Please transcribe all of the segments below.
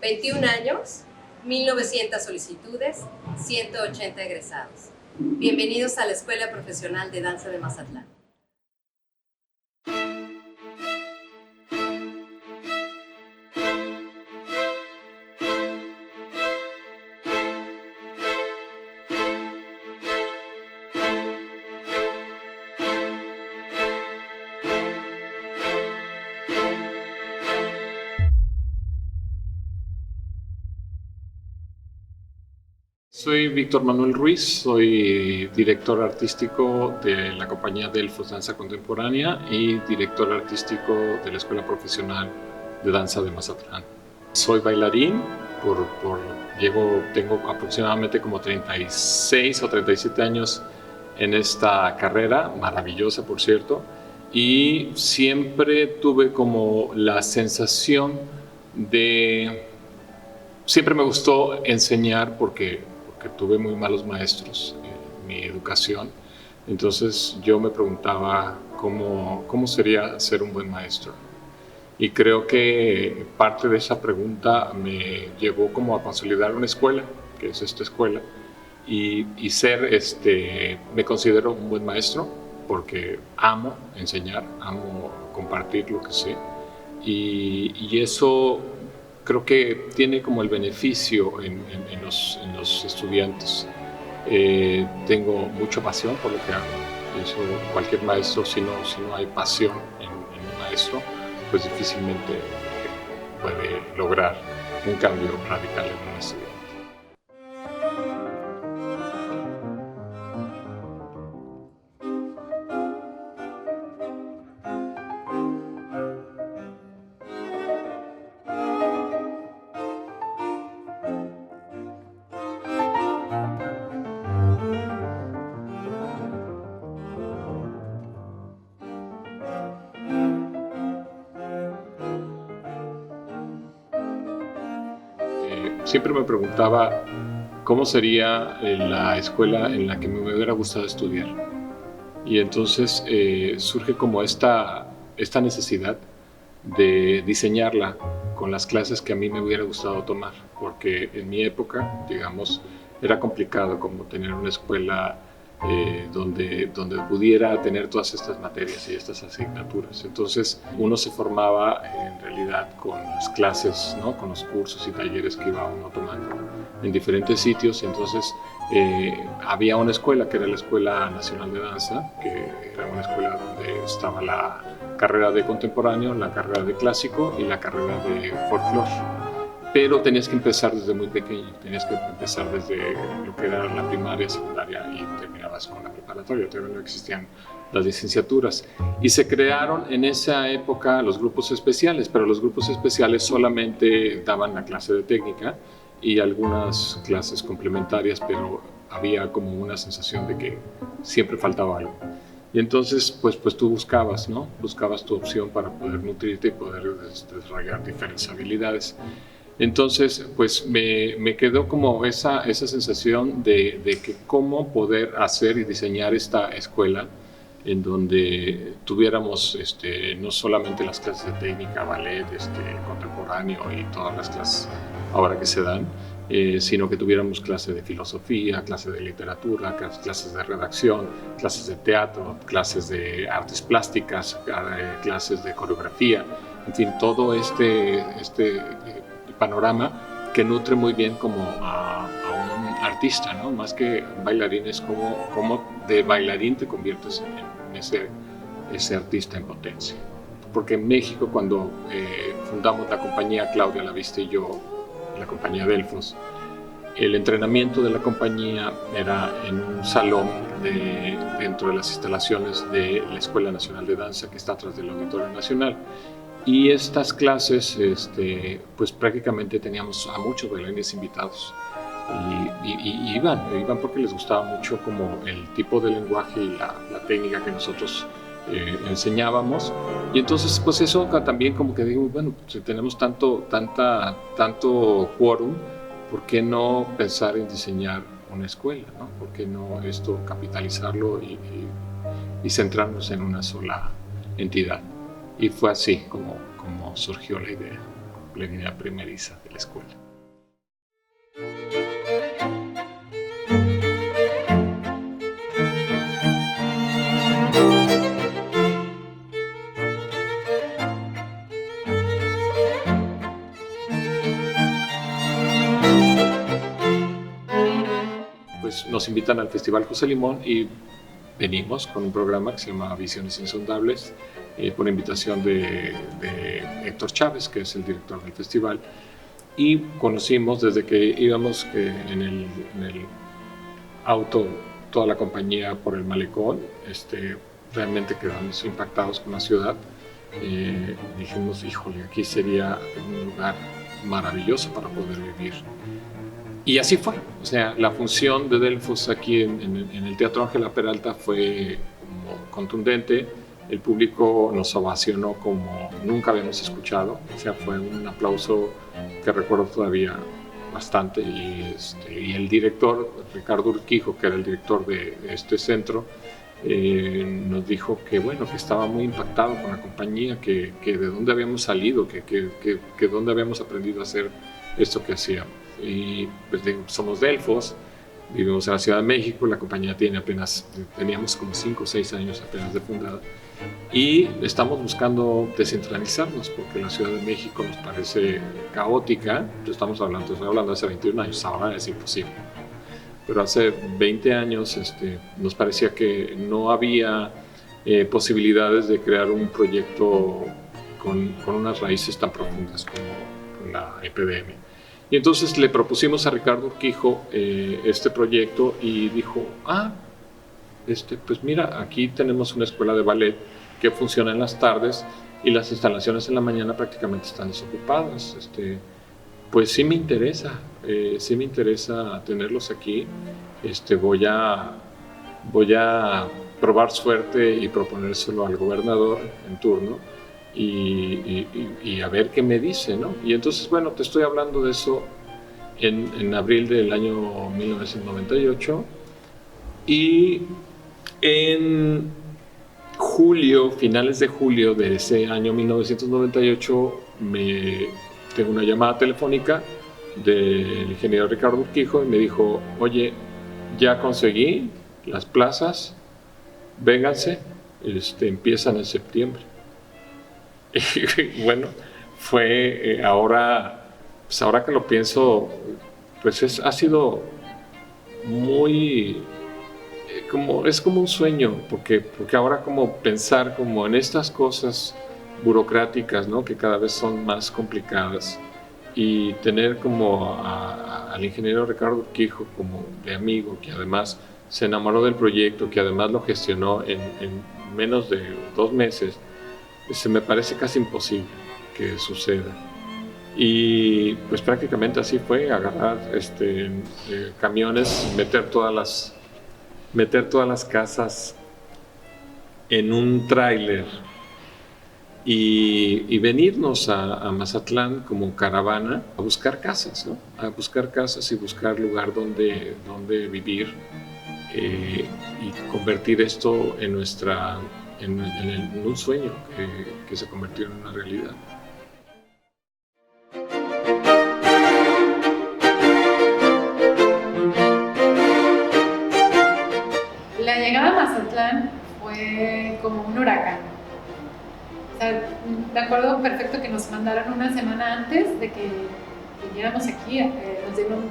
21 años, 1900 solicitudes, 180 egresados. Bienvenidos a la Escuela Profesional de Danza de Mazatlán. Soy Víctor Manuel Ruiz, soy director artístico de la compañía Delfos Danza Contemporánea y director artístico de la Escuela Profesional de Danza de Mazatlán. Soy bailarín, tengo aproximadamente como 36 o 37 años en esta carrera, maravillosa por cierto, y siempre tuve como la sensación siempre me gustó enseñar porque tuve muy malos maestros en mi educación. Entonces yo me preguntaba cómo sería ser un buen maestro. Y creo que parte de esa pregunta me llevó como a consolidar una escuela, que es esta escuela, y me considero un buen maestro porque amo enseñar, amo compartir lo que sé. Y eso creo que tiene como el beneficio en los estudiantes. Tengo mucha pasión por lo que hago. Eso, cualquier maestro, si no hay pasión en un maestro, pues difícilmente puede lograr un cambio radical en un estudiante. Siempre me preguntaba cómo sería la escuela en la que me hubiera gustado estudiar. Y entonces surge como esta necesidad de diseñarla con las clases que a mí me hubiera gustado tomar, porque en mi época, digamos, era complicado como tener una escuela donde pudiera tener todas estas materias y estas asignaturas. Entonces uno se formaba en realidad con las clases, ¿no? Con los cursos y talleres que iba uno tomando en diferentes sitios. Y entonces había una escuela que era la Escuela Nacional de Danza, que era una escuela donde estaba la carrera de contemporáneo, la carrera de clásico y la carrera de folclore. Pero tenías que empezar desde muy pequeño, tenías que empezar desde lo que era la primaria, secundaria y terminabas con la preparatoria, todavía no existían las licenciaturas. Y se crearon en esa época los grupos especiales, pero los grupos especiales solamente daban la clase de técnica y algunas clases complementarias, pero había como una sensación de que siempre faltaba algo. Y entonces, pues tú buscabas, ¿no? Buscabas tu opción para poder nutrirte y poder desarrollar diferentes habilidades. Entonces, pues me quedó como esa sensación de que cómo poder hacer y diseñar esta escuela en donde tuviéramos no solamente las clases de técnica, ballet, contemporáneo y todas las clases ahora que se dan, sino que tuviéramos clases de filosofía, clases de literatura, clases de redacción, clases de teatro, clases de artes plásticas, clases de coreografía, en fin, todo este panorama que nutre muy bien como a un artista, ¿no? Más que bailarín, es como de bailarín te conviertes en ese artista en potencia. Porque en México, cuando fundamos la compañía Claudia Laviste y yo, la compañía Delfos, el entrenamiento de la compañía era en un salón dentro de las instalaciones de la Escuela Nacional de Danza que está atrás del Auditorio Nacional. Y estas clases, pues prácticamente teníamos a muchos bailarines invitados y iban porque les gustaba mucho como el tipo de lenguaje y la técnica que nosotros enseñábamos. Y entonces pues eso también como que digo, bueno, si tenemos tanto quórum, ¿por qué no pensar en diseñar una escuela, ¿no? ¿Por qué no capitalizarlo y centrarnos en una sola entidad? Y fue así como surgió la idea. la idea primeriza de la escuela. Pues nos invitan al Festival José Limón y venimos con un programa que se llama Visiones Insondables, por invitación de Héctor Chávez, que es el director del festival, y conocimos desde que íbamos en el auto toda la compañía por el malecón, realmente quedamos impactados con la ciudad. Dijimos, híjole, aquí sería un lugar maravilloso para poder vivir. Y así fue. O sea, la función de Delfos aquí en el Teatro Ángela Peralta fue como contundente. El público nos ovacionó como nunca habíamos escuchado. O sea, fue un aplauso que recuerdo todavía bastante. Y el director, Ricardo Urquijo, que era el director de este centro, nos dijo que, bueno, que estaba muy impactado con la compañía, que de dónde habíamos salido, que dónde habíamos aprendido a hacer esto que hacíamos. Y pues somos Delfos, vivimos en la Ciudad de México, la compañía teníamos como 5 o 6 años apenas de fundada, y estamos buscando descentralizarnos porque la Ciudad de México nos parece caótica. Estoy hablando de hace 21 años, ahora es imposible, pero hace 20 años nos parecía que no había posibilidades de crear un proyecto con unas raíces tan profundas como la EPDM. Y entonces le propusimos a Ricardo Urquijo este proyecto y dijo, pues mira, aquí tenemos una escuela de ballet que funciona en las tardes y las instalaciones en la mañana prácticamente están desocupadas. Pues sí me interesa tenerlos aquí. Voy a probar suerte y proponérselo al gobernador en turno. Y a ver qué me dice, ¿no? Y entonces, bueno, te estoy hablando de eso en abril del año 1998, y en julio, finales de julio de ese año 1998, tengo una llamada telefónica del ingeniero Ricardo Urquijo y me dijo, oye, ya conseguí las plazas, vénganse, empiezan en septiembre. Y bueno, fue ahora que lo pienso, pues ha sido muy, es como un sueño, porque ahora como pensar como en estas cosas burocráticas, ¿no? Que cada vez son más complicadas, y tener como al ingeniero Ricardo Urquijo como de amigo, que además se enamoró del proyecto, que además lo gestionó en menos de 2 meses, se me parece casi imposible que suceda. Y pues prácticamente así fue, agarrar camiones, meter todas las casas en un tráiler y venirnos a Mazatlán como caravana a buscar casas, ¿no? A buscar casas y buscar lugar donde vivir, y convertir esto en un sueño que se convirtió en una realidad. La llegada a Mazatlán fue como un huracán. O sea, me acuerdo perfecto que nos mandaron una semana antes de que viniéramos aquí, nos dieron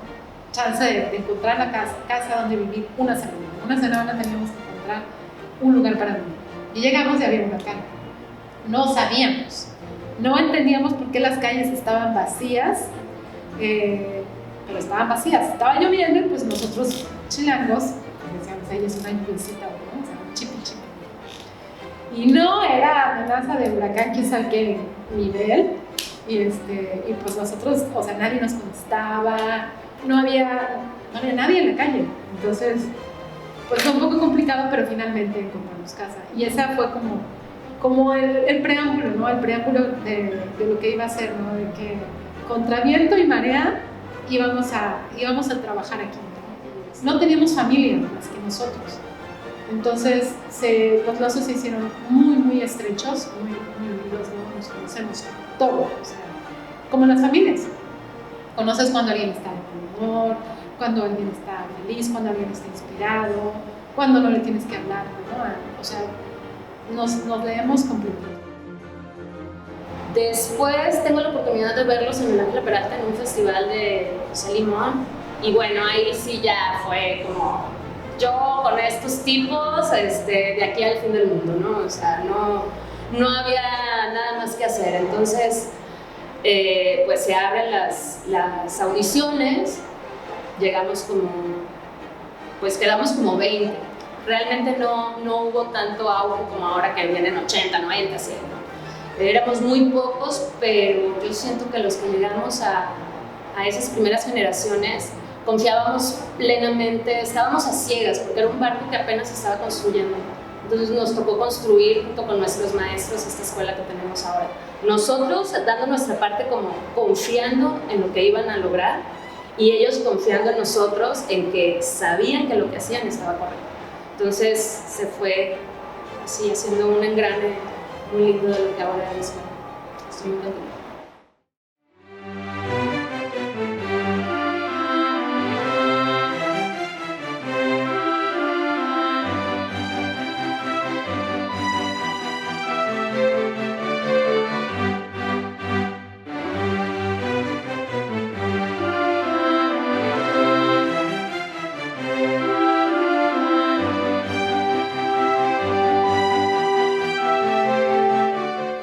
chance de encontrar la casa donde vivir una semana. Una semana teníamos que encontrar un lugar para vivir. Y llegamos y había un huracán. No sabíamos, no entendíamos por qué las calles estaban vacías, pero estaban vacías. Estaba lloviendo y pues nosotros chilangos, decíamos, ahí es una lluviecita, ¿no? O sea, un chipi. Y no, era amenaza de huracán, quién sabe qué nivel. Y pues nosotros, o sea, nadie nos contestaba, no había nadie en la calle. Entonces, pues fue un poco complicado, pero finalmente encontramos casa. Y esa fue como el preámbulo, ¿no? El preámbulo de lo que iba a ser, ¿no? De que contra viento y marea íbamos a trabajar aquí, ¿no? No teníamos familia más que nosotros. Entonces, los lazos se hicieron muy, muy estrechos, muy unidos, ¿no? Nos conocemos todo. O sea, como las familias. Conoces cuando alguien está de buen humor, cuando alguien está feliz, cuando alguien está inspirado, cuando no le tienes que hablar, ¿no? O sea, nos leemos completamente. Después tengo la oportunidad de verlos en el Ángela Peralta en un festival de José Limón, y bueno, ahí sí ya fue como yo con estos tipos de aquí al fin del mundo, ¿no? O sea, no había nada más que hacer. Entonces, pues se abren las audiciones, llegamos pues quedamos como 20. Realmente no hubo tanto auge como ahora que vienen 80, 90, 100, ¿no? Éramos muy pocos, pero yo siento que los que llegamos a esas primeras generaciones confiábamos plenamente, estábamos a ciegas, porque era un barco que apenas se estaba construyendo. Entonces nos tocó construir junto con nuestros maestros esta escuela que tenemos ahora. Nosotros dando nuestra parte como confiando en lo que iban a lograr, y ellos confiando en nosotros en que sabían que lo que hacían estaba correcto. Entonces se fue así haciendo un engrane muy lindo de lo que ahora es la escuela. Estoy muy contenta.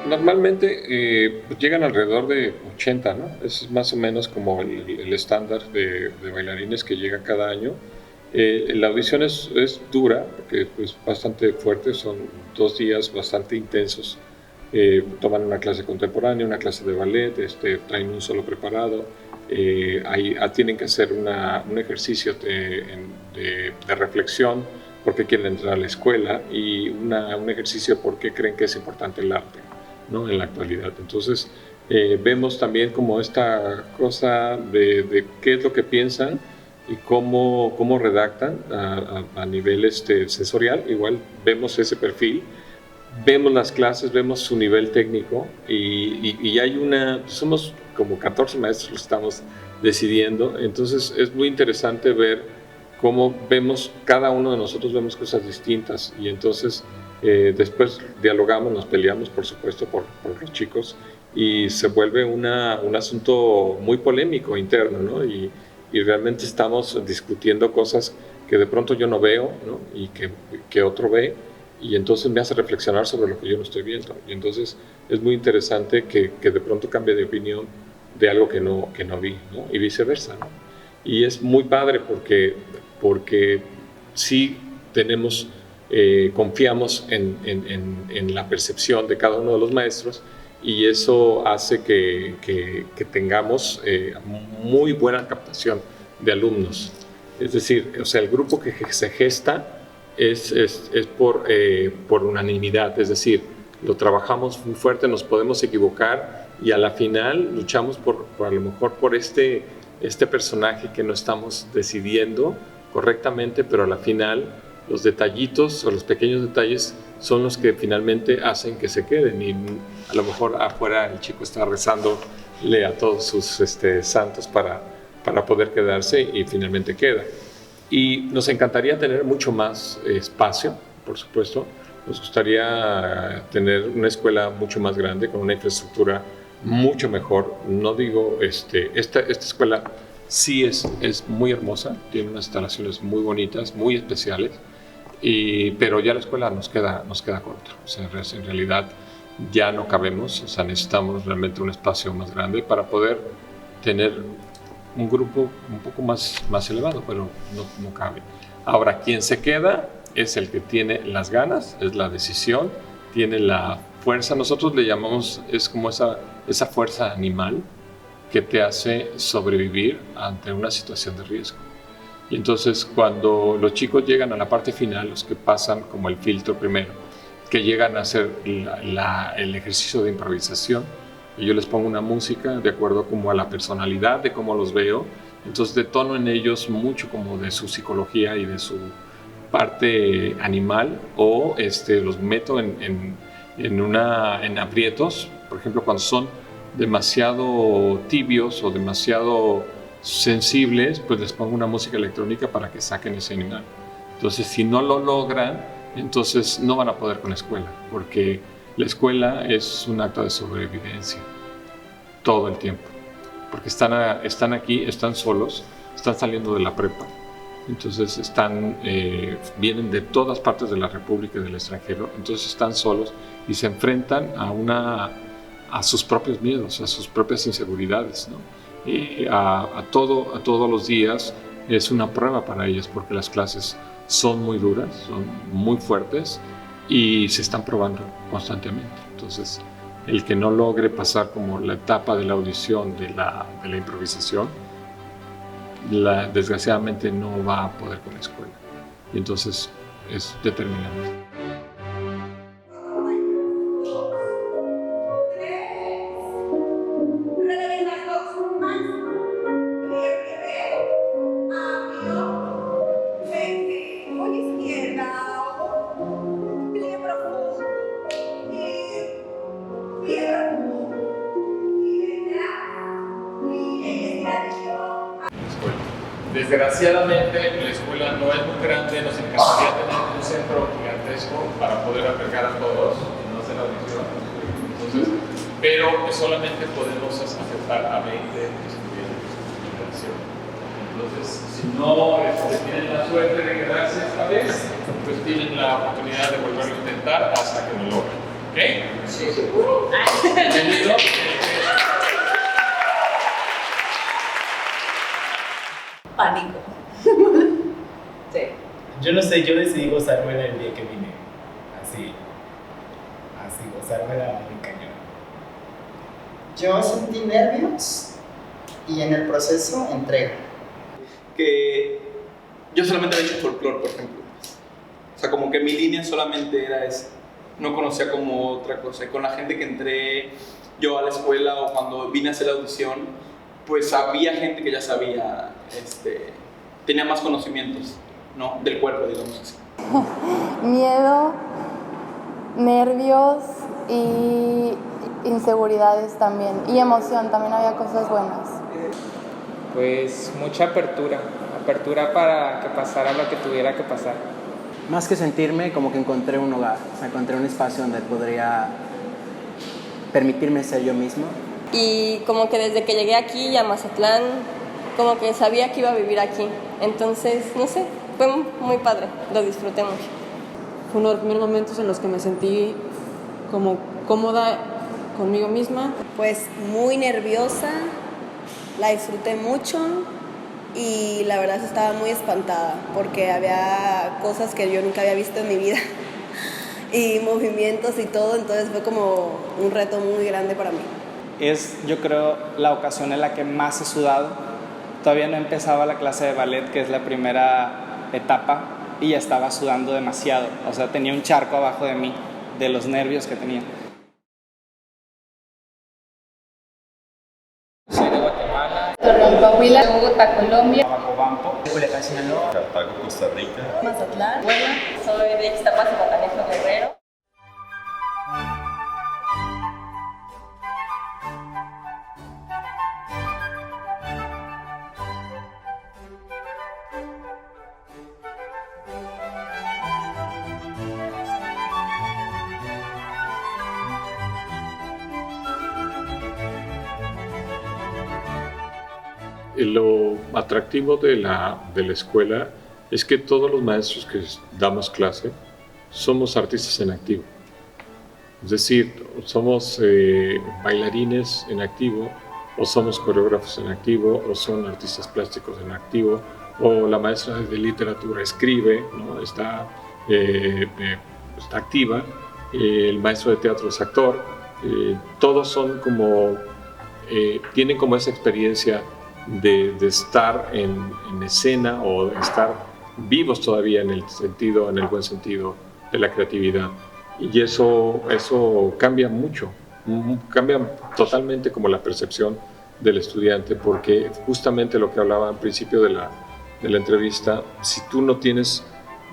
Normalmente llegan alrededor de 80, ¿no? Es más o menos como el estándar de bailarines que llega cada año. La audición es dura, porque es bastante fuerte, son 2 días bastante intensos. Toman una clase contemporánea, una clase de ballet, traen un solo preparado, tienen que hacer un ejercicio de reflexión porque quieren entrar a la escuela, y un ejercicio porque creen que es importante el arte, ¿no? En la actualidad. Entonces vemos también como esta cosa de qué es lo que piensan y cómo redactan a nivel sensorial. Igual vemos ese perfil, vemos las clases, vemos su nivel técnico, y somos como 14 maestros, lo estamos decidiendo. Entonces es muy interesante ver cómo vemos, cada uno de nosotros vemos cosas distintas, y entonces después dialogamos, nos peleamos por supuesto por los chicos, y se vuelve un asunto muy polémico interno, ¿no? Y realmente estamos discutiendo cosas que de pronto yo no veo, ¿no? Y que otro ve, y entonces me hace reflexionar sobre lo que yo no estoy viendo, y entonces es muy interesante que de pronto cambie de opinión de algo que no vi, ¿no? Y viceversa, ¿no? Y es muy padre porque sí tenemos, confiamos en la percepción de cada uno de los maestros, y eso hace que tengamos muy buena captación de alumnos. Es decir, o sea, el grupo que se gesta es por unanimidad, es decir, lo trabajamos muy fuerte, nos podemos equivocar, y a la final luchamos por a lo mejor por este personaje que no estamos decidiendo correctamente, pero a la final los detallitos o los pequeños detalles son los que finalmente hacen que se queden, y a lo mejor afuera el chico está rezándole a todos sus santos para poder quedarse, y finalmente queda. Y nos encantaría tener mucho más espacio, por supuesto. Nos gustaría tener una escuela mucho más grande, con una infraestructura mucho mejor. No digo, esta escuela sí es muy hermosa, tiene unas instalaciones muy bonitas, muy especiales, pero ya la escuela nos queda corta. O sea, en realidad ya no cabemos, o sea, necesitamos realmente un espacio más grande para poder tener un grupo un poco más elevado, pero no cabe. Ahora, quien se queda es el que tiene las ganas, es la decisión, tiene la fuerza. Nosotros le llamamos, es como esa fuerza animal que te hace sobrevivir ante una situación de riesgo. Y entonces, cuando los chicos llegan a la parte final, los que pasan como el filtro primero, que llegan a hacer el ejercicio de improvisación, y yo les pongo una música de acuerdo como a la personalidad de cómo los veo, entonces detono en ellos mucho como de su psicología y de su parte animal, o los meto en aprietos. Por ejemplo, cuando son demasiado tibios o demasiado sensibles, pues les pongo una música electrónica para que saquen ese animal. Entonces, si no lo logran, entonces no van a poder con la escuela, porque la escuela es un acto de sobrevivencia todo el tiempo, porque están aquí, están solos, están saliendo de la prepa, entonces vienen de todas partes de la República y del extranjero, entonces están solos y se enfrentan a sus propios miedos, a sus propias inseguridades, ¿no? Y a todos los días es una prueba para ellos, porque las clases son muy duras, son muy fuertes y se están probando constantemente. Entonces, el que no logre pasar como la etapa de la audición, de la improvisación, desgraciadamente no va a poder con la escuela. Y entonces es determinante. Desgraciadamente la escuela no es muy grande, nos encantaría tener un centro gigantesco para poder albergar a todos y no hacer audición. Entonces, pero solamente podemos aceptar a 20 estudiantes de interacción. Entonces, si no tienen la suerte de quedarse esta vez, pues tienen la oportunidad de volverlo a intentar hasta que lo logren. ¿Ok? Sí. Bienvenido. Pánico. Sí. Yo no sé, yo decidí gozármela el día que vine. Así, gozármela muy cañón. Yo sentí nervios y en el proceso entrega. Que yo solamente había hecho folclore, por ejemplo. O sea, como que mi línea solamente era esa. No conocía como otra cosa. Y con la gente que entré yo a la escuela o cuando vine a hacer la audición, pues había gente que ya sabía, tenía más conocimientos, ¿no? Del cuerpo, digamos así. Miedo, nervios y inseguridades también. Y emoción, también había cosas buenas. Pues mucha apertura para que pasara lo que tuviera que pasar. Más que sentirme, como que encontré un hogar, o sea, encontré un espacio donde podría permitirme ser yo mismo. Y como que desde que llegué aquí a Mazatlán, como que sabía que iba a vivir aquí. Entonces, no sé, fue muy padre, lo disfruté mucho. Fue uno de los primeros momentos en los que me sentí como cómoda conmigo misma. Pues muy nerviosa, la disfruté mucho y la verdad estaba muy espantada porque había cosas que yo nunca había visto en mi vida y movimientos y todo, entonces fue como un reto muy grande para mí. Es, yo creo, la ocasión en la que más he sudado. Todavía no empezaba la clase de ballet, que es la primera etapa, y ya estaba sudando demasiado. O sea, tenía un charco abajo de mí, de los nervios que tenía. Soy de Guatemala. Coahuila, Bogotá, Colombia. Bampo, Culiacán, Sinaloa. Cartago, Costa Rica. Mazatlán. Bueno, soy de Ixtapas, Zapotanejo, Guerrero. Lo atractivo de la escuela es que todos los maestros que damos clase somos artistas en activo. Es decir, somos bailarines en activo, o somos coreógrafos en activo, o son artistas plásticos en activo, o la maestra de literatura escribe, ¿no? Está activa, el maestro de teatro es actor, todos son como, tienen como esa experiencia de estar en escena o de estar vivos todavía en el buen sentido de la creatividad. Y eso cambia mucho, cambia totalmente como la percepción del estudiante, porque justamente lo que hablaba al principio de la entrevista, si tú no tienes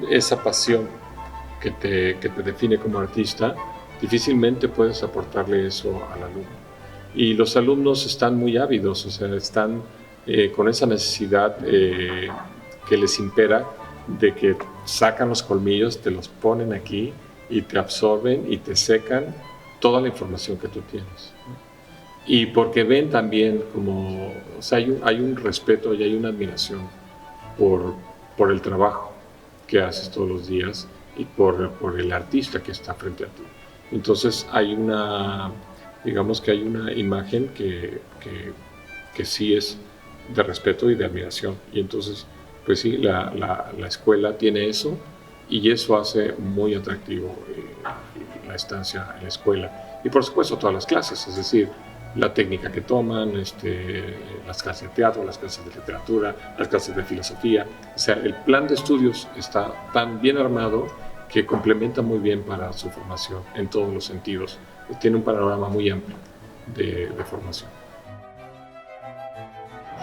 esa pasión que te define como artista, difícilmente puedes aportarle eso al alumno. y los alumnos están muy ávidos, o sea, están con esa necesidad que les impera de que sacan los colmillos, te los ponen aquí y te absorben y te secan toda la información que tú tienes. Y porque ven también como, o sea, hay un respeto y hay una admiración por el trabajo que haces todos los días y por el artista que está frente a ti. Entonces hay una, digamos que hay una imagen que sí es de respeto y de admiración. Y entonces, pues sí, la escuela tiene eso y eso hace muy atractivo la estancia en la escuela. Y por supuesto todas las clases, es decir, la técnica que toman, las clases de teatro, las clases de literatura, las clases de filosofía. O sea, el plan de estudios está tan bien armado que complementa muy bien para su formación en todos los sentidos. Tiene un panorama muy amplio de formación.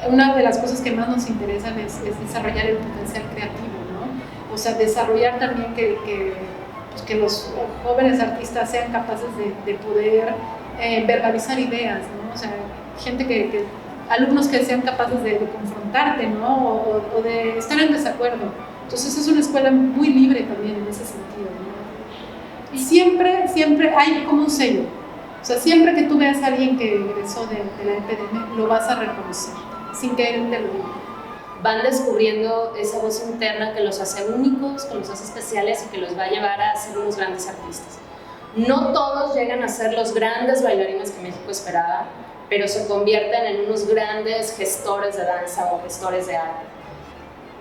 Una de las cosas que más nos interesan es desarrollar el potencial creativo, ¿no? O sea, desarrollar también que los jóvenes artistas sean capaces de poder verbalizar ideas, ¿no? O sea, alumnos que sean capaces de confrontarte, ¿no? O de estar en desacuerdo. Entonces es una escuela muy libre también en ese sentido, ¿no? Y siempre hay como un sello. O sea, siempre que tú veas a alguien que egresó de la EPDM, lo vas a reconocer, sin que él te lo diga. Van descubriendo esa voz interna que los hace únicos, que los hace especiales y que los va a llevar a ser unos grandes artistas. No todos llegan a ser los grandes bailarines que México esperaba, pero se convierten en unos grandes gestores de danza o gestores de arte.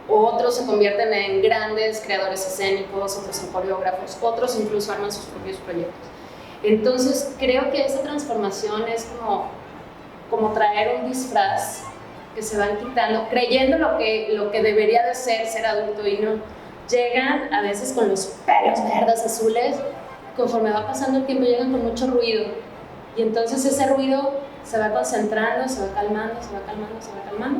Otros se convierten en grandes creadores escénicos, otros en coreógrafos, otros incluso arman sus propios proyectos. Entonces creo que esa transformación es como traer un disfraz que se van quitando, creyendo lo que debería de ser adulto, y no. Llegan a veces con los pelos verdes, azules, conforme va pasando el tiempo llegan con mucho ruido, y entonces ese ruido se va concentrando, se va calmando, se va calmando, se va calmando,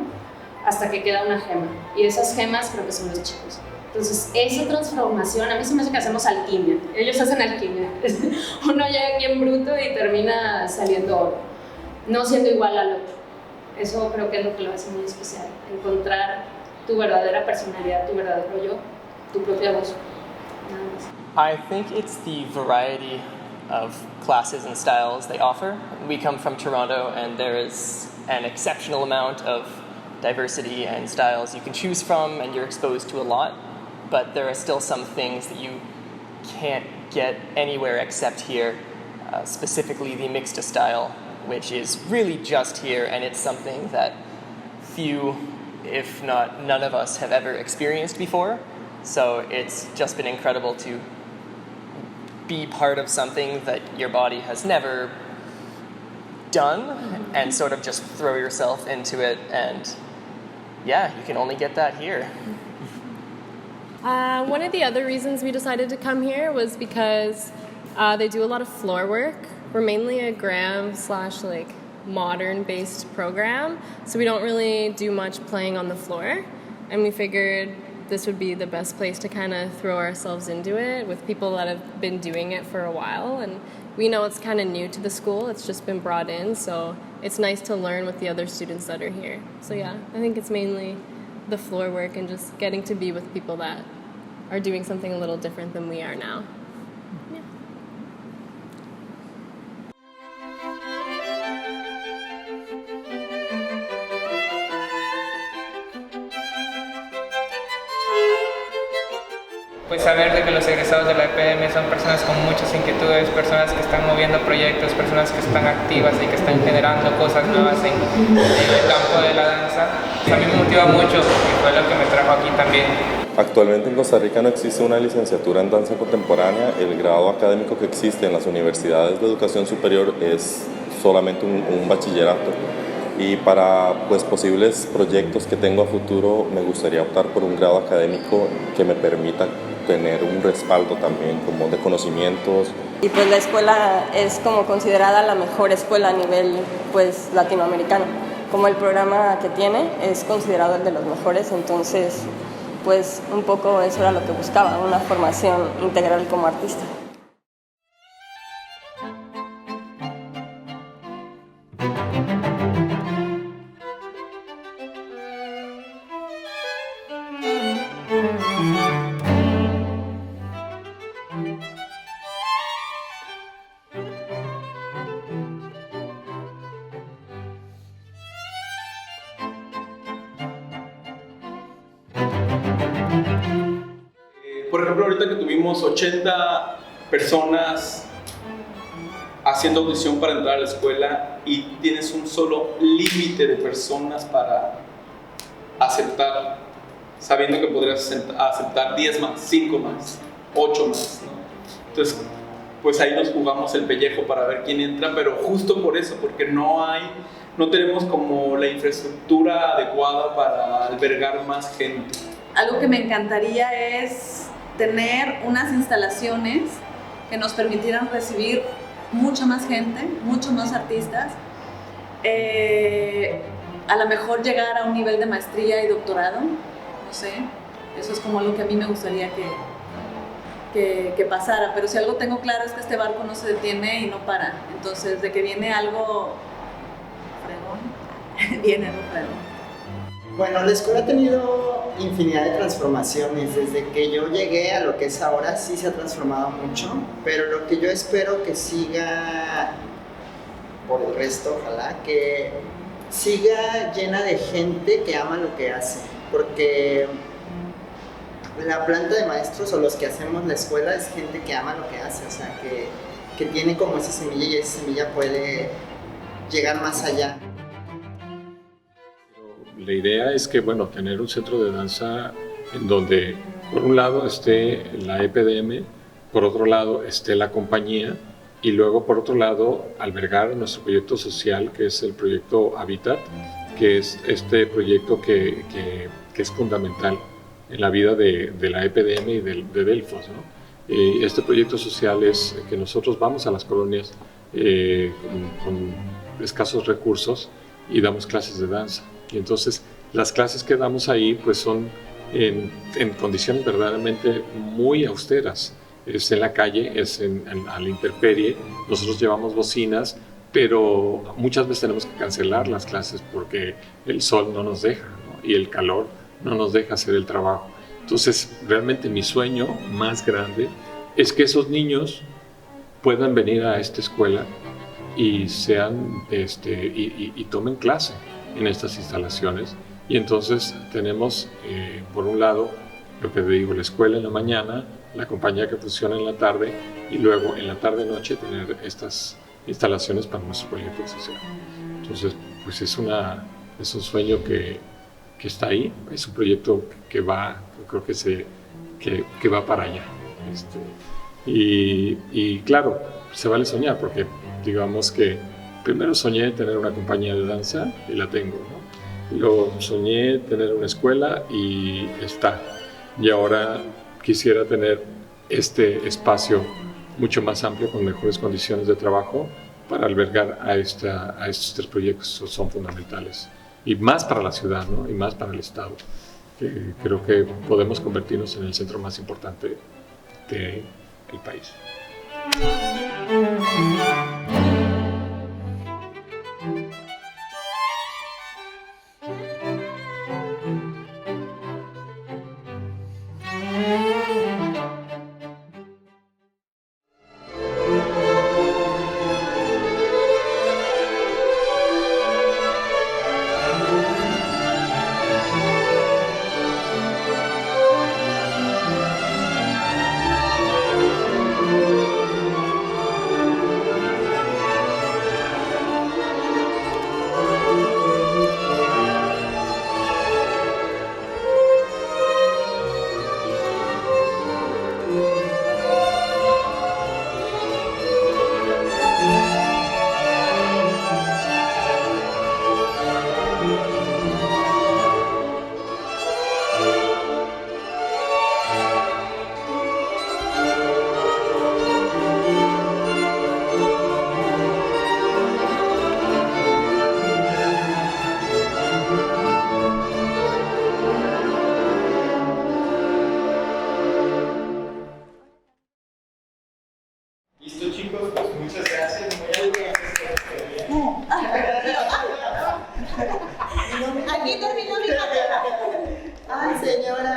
hasta que queda una gema, y esas gemas creo que son los chicos. Entonces esa transformación, a mí se me hace que hacemos alquimia, ellos hacen alquimia. Uno llega aquí en bruto y termina saliendo oro, no siendo igual al otro. Eso creo que es lo que lo hace muy especial, encontrar tu verdadera personalidad, tu verdadero yo, tu propia voz. Nada más. I think it's the variety of classes and styles they offer. We come from Toronto, and there is an exceptional amount of diversity and styles you can choose from, and you're exposed to a lot, but there are still some things that you can't get anywhere except here, specifically the mixta style, which is really just here, and it's something that few, if not none of us, have ever experienced before. So it's just been incredible to be part of something that your body has never done and sort of just throw yourself into it, and yeah, you can only get that here. One of the other reasons we decided to come here was because they do a lot of floor work. We're mainly a Graham / modern-based program, so we don't really do much playing on the floor, and we figured this would be the best place to kind of throw ourselves into it with people that have been doing it for a while, and we know it's kind of new to the school, it's just been brought in, so it's nice to learn with the other students that are here. So yeah, I think it's mainly the floor work and just getting to be with people that are doing something a little different than we are now. Pues saber de que los egresados de la EPM son personas con muchas inquietudes, personas que están moviendo proyectos, personas que están activas y que están generando cosas nuevas en el campo de la danza, pues a mí me motiva mucho y fue lo que me trajo aquí también. Actualmente en Costa Rica no existe una licenciatura en danza contemporánea. El grado académico que existe en las universidades de educación superior es solamente un bachillerato. Y para posibles proyectos que tengo a futuro me gustaría optar por un grado académico que me permita tener un respaldo también como de conocimientos. Y pues la escuela es como considerada la mejor escuela a nivel latinoamericano. Como el programa que tiene es considerado el de los mejores, entonces pues un poco eso era lo que buscaba, una formación integral como artista. ejemplo, ahorita que tuvimos 80 personas haciendo audición para entrar a la escuela y tienes un solo límite de personas para aceptar, sabiendo que podrías aceptar 10 más, 5 más, 8 más, ¿no? Entonces, pues ahí nos jugamos el pellejo para ver quién entra, pero justo por eso, porque no tenemos como la infraestructura adecuada para albergar más gente. Algo que me encantaría es tener unas instalaciones que nos permitieran recibir mucha más gente, muchos más artistas, a lo mejor llegar a un nivel de maestría y doctorado, no sé, eso es como lo que a mí me gustaría que pasara, pero si algo tengo claro es que este barco no se detiene y no para, entonces de que viene algo fregón, viene algo fregón. Bueno, la escuela ha tenido infinidad de transformaciones. Desde que yo llegué a lo que es ahora, sí se ha transformado mucho, pero lo que yo espero que siga por el resto, ojalá, que siga llena de gente que ama lo que hace, porque la planta de maestros o los que hacemos la escuela es gente que ama lo que hace, o sea, que tiene como esa semilla y esa semilla puede llegar más allá. La idea es que, bueno, tener un centro de danza en donde, por un lado, esté la EPDM, por otro lado, esté la compañía, y luego, por otro lado, albergar nuestro proyecto social, que es el proyecto Habitat, que es este proyecto que es fundamental en la vida de la EPDM y de Delfos, ¿no? Este proyecto social es que nosotros vamos a las colonias con escasos recursos y damos clases de danza. Y entonces las clases que damos ahí pues son en condiciones verdaderamente muy austeras. Es en la calle, es a la intemperie. Nosotros llevamos bocinas, pero muchas veces tenemos que cancelar las clases porque el sol no nos deja, ¿no? Y el calor no nos deja hacer el trabajo. Entonces realmente mi sueño más grande es que esos niños puedan venir a esta escuela y y tomen clase en estas instalaciones. Y entonces tenemos por un lado lo que digo, la escuela en la mañana, la compañía que funciona en la tarde, y luego en la tarde-noche tener estas instalaciones para nuestro proyecto social. Entonces pues es un sueño que está ahí, es un proyecto que va, creo que va para allá. Y claro, se vale soñar, porque digamos que primero soñé tener una compañía de danza y la tengo, ¿no? Luego soñé tener una escuela y está. Y ahora quisiera tener este espacio mucho más amplio con mejores condiciones de trabajo para albergar a estos tres proyectos, son fundamentales. Y más para la ciudad, ¿no? Y más para el Estado. Que creo que podemos convertirnos en el centro más importante del país. Aquí terminó mi carrera. Ay, señora,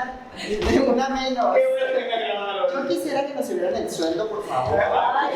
una menos. Yo quisiera que nos subieran el sueldo, por favor. Ay,